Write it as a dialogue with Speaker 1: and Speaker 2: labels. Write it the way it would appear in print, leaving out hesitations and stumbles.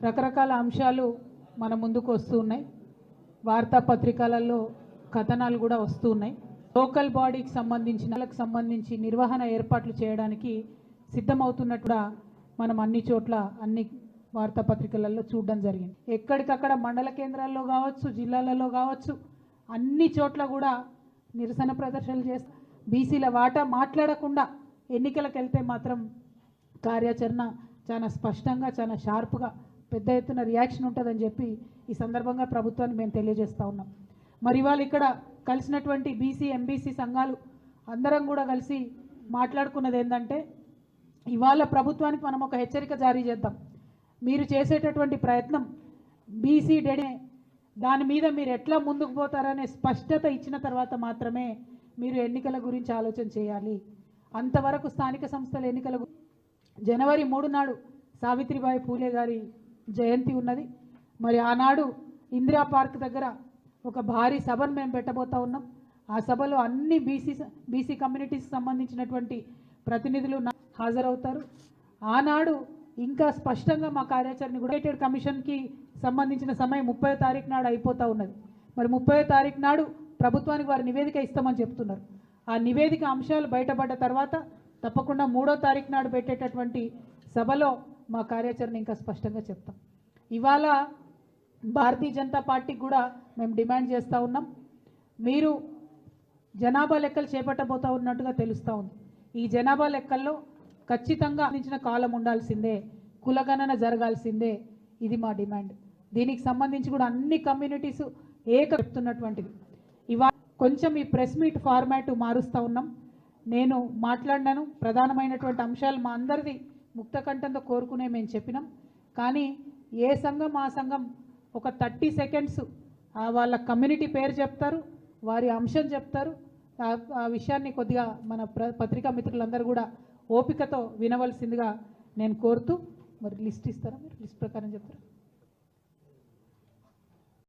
Speaker 1: రకరకాల అంశాలు మన ముందుకు వస్తూ ఉన్నాయి. వార్తాపత్రికలలో కథనాలు కూడా వస్తూ ఉన్నాయి. లోకల్ బాడీకి సంబంధించి నిర్వహణ ఏర్పాట్లు చేయడానికి సిద్ధమవుతున్నట్టుగా మనం అన్ని చోట్ల అన్ని వార్తాపత్రికలలో చూడడం జరిగింది. ఎక్కడికక్కడ మండల కేంద్రాల్లో కావచ్చు, జిల్లాలలో కావచ్చు, అన్ని చోట్ల కూడా నిరసన ప్రదర్శనలు చేస్తూ బీసీల వాటా మాట్లాడకుండా ఎన్నికలకు వెళ్తే మాత్రం కార్యాచరణ చాలా స్పష్టంగా, చాలా షార్ప్గా, పెద్ద ఎత్తున రియాక్షన్ ఉంటుందని చెప్పి ఈ సందర్భంగా ప్రభుత్వానికి మేము తెలియజేస్తూ ఉన్నాం. మరి ఇవాళ ఇక్కడ కలిసినటువంటి బీసీ ఎంబీసీ సంఘాలు అందరం కూడా కలిసి మాట్లాడుకున్నది ఏంటంటే, ఇవాళ ప్రభుత్వానికి మనం ఒక హెచ్చరిక జారీ చేద్దాం. మీరు చేసేటటువంటి ప్రయత్నం బీసీ డెడే దాని మీద మీరు ఎట్లా ముందుకు పోతారనే స్పష్టత ఇచ్చిన తర్వాత మాత్రమే మీరు ఎన్నికల గురించి ఆలోచన చేయాలి. అంతవరకు స్థానిక సంస్థల ఎన్నికల జనవరి 3 నాడు సావిత్రిబాయి పూలే గారి జయంతి ఉన్నది. మరి ఆనాడు ఇందిరా పార్క్ దగ్గర ఒక భారీ సభను మేము పెట్టబోతా ఉన్నాం. ఆ సభలో అన్ని బీసీ కమ్యూనిటీస్కి సంబంధించినటువంటి ప్రతినిధులు హాజరవుతారు. ఆనాడు ఇంకా స్పష్టంగా మా కార్యాచరణ కూడా కమిషన్కి సంబంధించిన సమయం 30వ తారీఖు నాడు అయిపోతూ ఉన్నది. మరి 30వ తారీఖు నాడు ప్రభుత్వానికి వారి నివేదిక ఇస్తామని చెప్తున్నారు. ఆ నివేదిక అంశాలు బయటపడ్డ తర్వాత తప్పకుండా 3వ తారీఖు నాడు పెట్టేటటువంటి సభలో మా కార్యాచరణ ఇంకా స్పష్టంగా చెప్తాం. ఇవాళ భారతీయ జనతా పార్టీకి కూడా మేము డిమాండ్ చేస్తూ ఉన్నాం. మీరు జనాభా లెక్కలు చేపట్టబోతూ ఉన్నట్టుగా తెలుస్తూ ఉంది. ఈ జనాభా లెక్కల్లో ఖచ్చితంగా అందించిన కాలం ఉండాల్సిందే, కులగణన జరగాల్సిందే. ఇది మా డిమాండ్. దీనికి సంబంధించి కూడా అన్ని కమ్యూనిటీస్ చెప్తున్నటువంటిది. ఇవాళ కొంచెం ఈ ప్రెస్ మీట్ ఫార్మాట్ మారుస్తూ ఉన్నాం. నేను మాట్లాడినాను, ప్రధానమైనటువంటి అంశాలు మా అందరిది ముక్తకంఠంతో కోరుకునే మేము చెప్పినాం. కానీ ఏ సంఘం ఆ సంఘం ఒక 30 సెకండ్స్ వాళ్ళ కమ్యూనిటీ పేరు చెప్తారు, వారి అంశం చెప్తారు. ఆ విషయాన్ని కొద్దిగా మన పత్రికా మిత్రులందరూ కూడా ఓపికతో వినవలసిందిగా నేను కోరుతూ, మరి లిస్ట్ ఇస్తారా? మీరు లిస్ట్ ప్రకారం చెప్తారా?